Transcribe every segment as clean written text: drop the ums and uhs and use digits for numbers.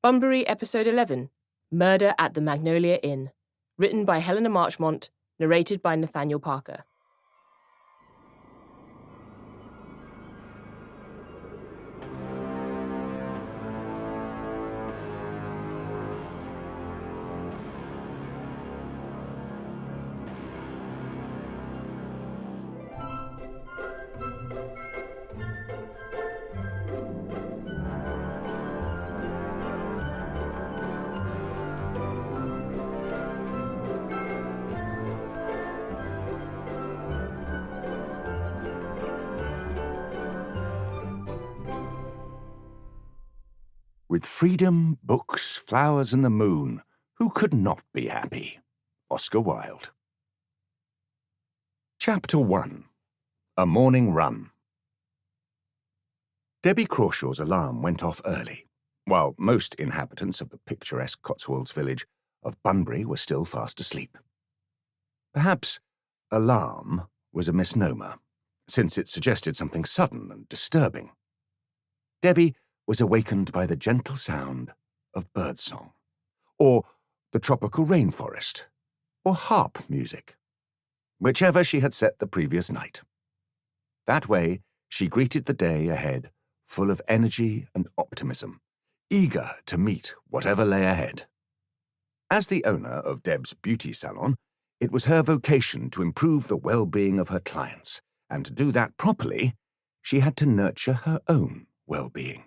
Bunburry, Episode 11, Murder at the Magnolia Inn. Written by Helena Marchmont, narrated by Nathaniel Parker. With freedom, books, flowers and the moon, who could not be happy? Oscar Wilde. Chapter 1. A Morning Run. Debbie Crawshaw's alarm went off early, while most inhabitants of the picturesque Cotswolds village of Bunburry were still fast asleep. Perhaps alarm was a misnomer, since it suggested something sudden and disturbing. Debbie was awakened by the gentle sound of birdsong, or the tropical rainforest, or harp music, whichever she had set the previous night. That way, she greeted the day ahead full of energy and optimism, eager to meet whatever lay ahead. As the owner of Deb's beauty salon, it was her vocation to improve the well-being of her clients, and to do that properly, she had to nurture her own well-being.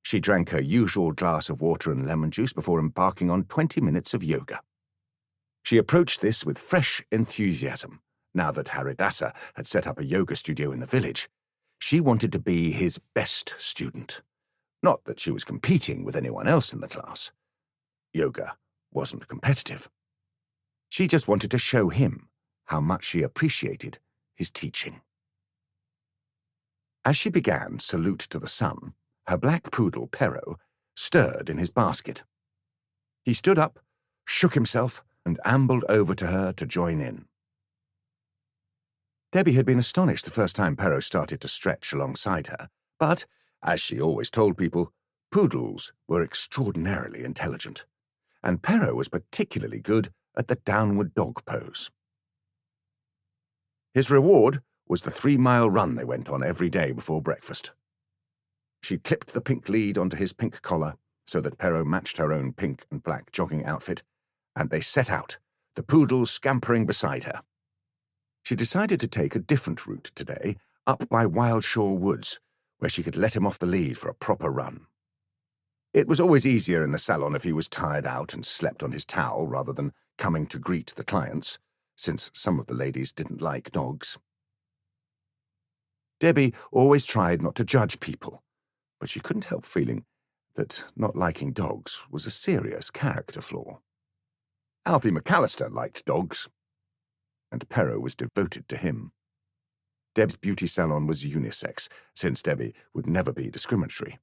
She drank her usual glass of water and lemon juice before embarking on 20 minutes of yoga. She approached this with fresh enthusiasm. Now that Haridasa had set up a yoga studio in the village, she wanted to be his best student. Not that she was competing with anyone else in the class. Yoga wasn't competitive. She just wanted to show him how much she appreciated his teaching. As she began Salute to the Sun, her black poodle, Pero, stirred in his basket. He stood up, shook himself, and ambled over to her to join in. Debbie had been astonished the first time Pero started to stretch alongside her, but, as she always told people, poodles were extraordinarily intelligent, and Pero was particularly good at the downward dog pose. His reward was the 3-mile run they went on every day before breakfast. She clipped the pink lead onto his pink collar so that Pero matched her own pink and black jogging outfit, and they set out, the poodle scampering beside her. She decided to take a different route today, up by Wildshore Woods, where she could let him off the lead for a proper run. It was always easier in the salon if he was tired out and slept on his towel rather than coming to greet the clients, since some of the ladies didn't like dogs. Debbie always tried not to judge people, but she couldn't help feeling that not liking dogs was a serious character flaw. Alfie McAlister liked dogs, and Pero was devoted to him. Deb's beauty salon was unisex, since Debbie would never be discriminatory.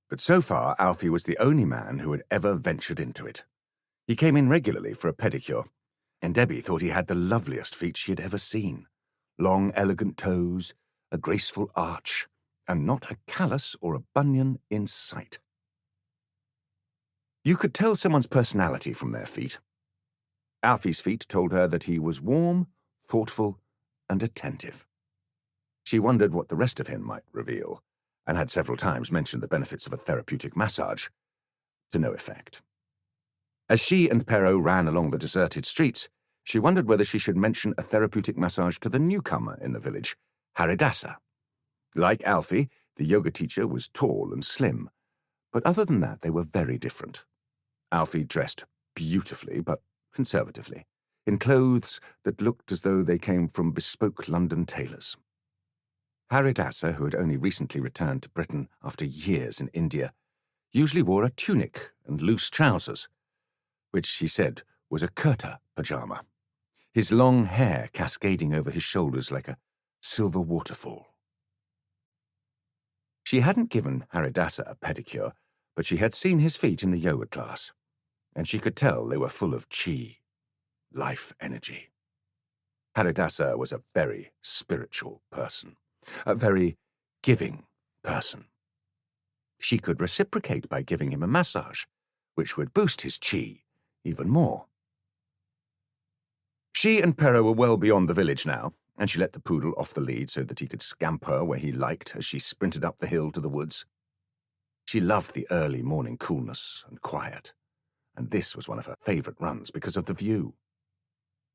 But so far, Alfie was the only man who had ever ventured into it. He came in regularly for a pedicure, and Debbie thought he had the loveliest feet she had ever seen. Long, elegant toes, a graceful arch, and not a callus or a bunion in sight. You could tell someone's personality from their feet. Alfie's feet told her that he was warm, thoughtful, and attentive. She wondered what the rest of him might reveal, and had several times mentioned the benefits of a therapeutic massage, to no effect. As she and Pero ran along the deserted streets, she wondered whether she should mention a therapeutic massage to the newcomer in the village, Haridasa. Like Alfie, the yoga teacher was tall and slim, but other than that they were very different. Alfie dressed beautifully but conservatively, in clothes that looked as though they came from bespoke London tailors. Haridasa, who had only recently returned to Britain after years in India, usually wore a tunic and loose trousers, which he said was a kurta pyjama, his long hair cascading over his shoulders like a silver waterfall. She hadn't given Haridasa a pedicure, but she had seen his feet in the yoga class, and she could tell they were full of chi, life energy. Haridasa was a very spiritual person, a very giving person. She could reciprocate by giving him a massage, which would boost his chi even more. She and Perrault were well beyond the village now, and she let the poodle off the lead so that he could scamper where he liked as she sprinted up the hill to the woods. She loved the early morning coolness and quiet, and this was one of her favourite runs because of the view.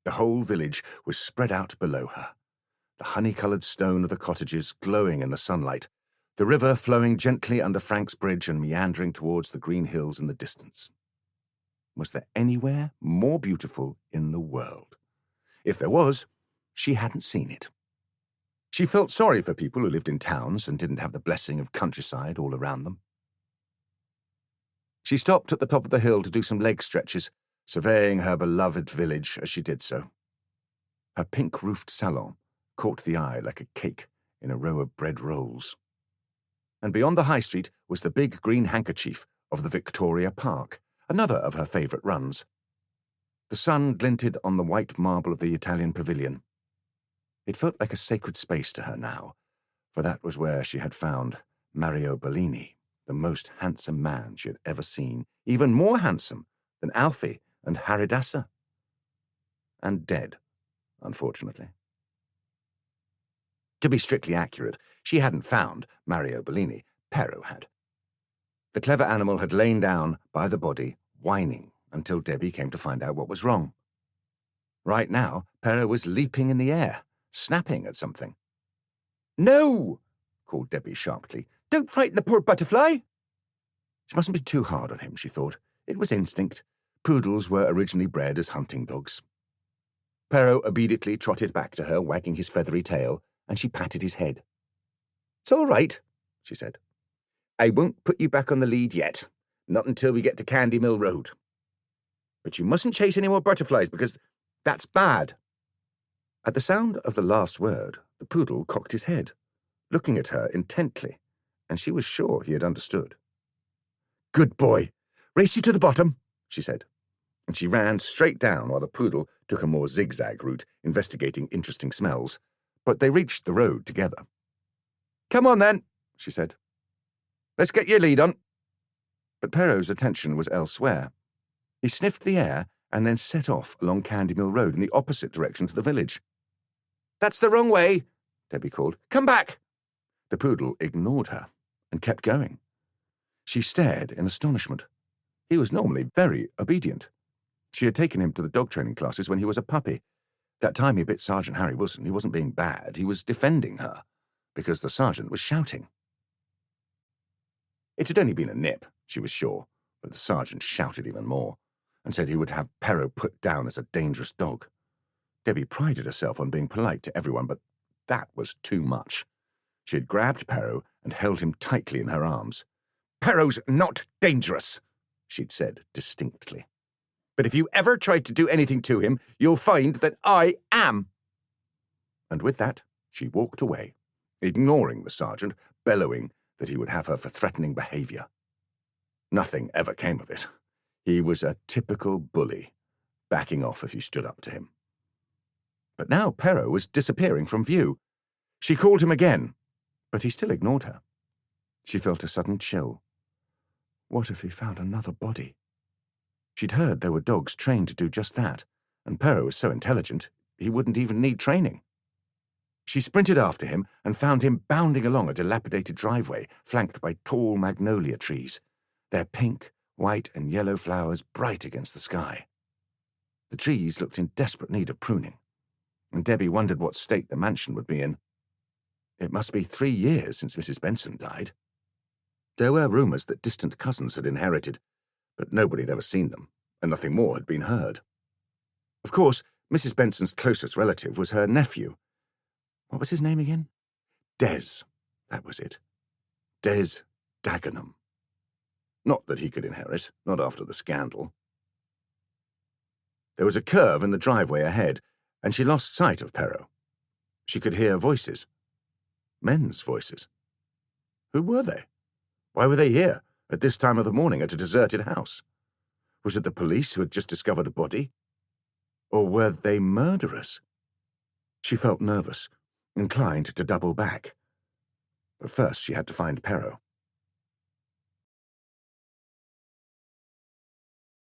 The whole village was spread out below her, the honey-coloured stone of the cottages glowing in the sunlight, the river flowing gently under Frank's Bridge and meandering towards the green hills in the distance. Was there anywhere more beautiful in the world? If there was, she hadn't seen it. She felt sorry for people who lived in towns and didn't have the blessing of countryside all around them. She stopped at the top of the hill to do some leg stretches, surveying her beloved village as she did so. Her pink-roofed salon caught the eye like a cake in a row of bread rolls. And beyond the high street was the big green handkerchief of the Victoria Park, another of her favourite runs. The sun glinted on the white marble of the Italian pavilion. It felt like a sacred space to her now, for that was where she had found Mario Bellini, the most handsome man she had ever seen, even more handsome than Alfie and Haridasa. And dead, unfortunately. To be strictly accurate, she hadn't found Mario Bellini, Perrault had. The clever animal had lain down by the body, whining, until Debbie came to find out what was wrong. Right now, Perrault was leaping in the air, snapping at something. "No!" called Debbie sharply. "Don't frighten the poor butterfly!" She mustn't be too hard on him, she thought. It was instinct. Poodles were originally bred as hunting dogs. Perrault obediently trotted back to her, wagging his feathery tail, and she patted his head. "It's all right," she said. "I won't put you back on the lead yet, not until we get to Candy Mill Road. But you mustn't chase any more butterflies, because that's bad." At the sound of the last word, the poodle cocked his head, looking at her intently, and she was sure he had understood. "Good boy. Race you to the bottom," she said, and she ran straight down while the poodle took a more zigzag route, investigating interesting smells, but they reached the road together. "Come on, then," she said. "Let's get your lead on." But Perrault's attention was elsewhere. He sniffed the air and then set off along Candy Mill Road in the opposite direction to the village. "That's the wrong way," Debbie called. "Come back." The poodle ignored her and kept going. She stared in astonishment. He was normally very obedient. She had taken him to the dog training classes when he was a puppy. That time he bit Sergeant Harry Wilson, he wasn't being bad, he was defending her, because the sergeant was shouting. It had only been a nip, she was sure, but the sergeant shouted even more, and said he would have Perrault put down as a dangerous dog. Debbie prided herself on being polite to everyone, but that was too much. She had grabbed Perrault and held him tightly in her arms. "Perrault's not dangerous," she'd said distinctly. "But if you ever try to do anything to him, you'll find that I am." And with that, she walked away, ignoring the sergeant, bellowing that he would have her for threatening behaviour. Nothing ever came of it. He was a typical bully, backing off if you stood up to him. But now Perrault was disappearing from view. She called him again, but he still ignored her. She felt a sudden chill. What if he found another body? She'd heard there were dogs trained to do just that, and Perrault was so intelligent he wouldn't even need training. She sprinted after him and found him bounding along a dilapidated driveway flanked by tall magnolia trees, their pink, white and yellow flowers bright against the sky. The trees looked in desperate need of pruning, and Debbie wondered what state the mansion would be in. It must be 3 years since Mrs Benson died. There were rumours that distant cousins had inherited, but nobody had ever seen them, and nothing more had been heard. Of course, Mrs Benson's closest relative was her nephew. What was his name again? Des, that was it. Des Dagenham. Not that he could inherit, not after the scandal. There was a curve in the driveway ahead, and she lost sight of Perrault. She could hear voices. Men's voices. Who were they? Why were they here, at this time of the morning, at a deserted house? Was it the police who had just discovered a body? Or were they murderers? She felt nervous, inclined to double back. But first she had to find Perrault.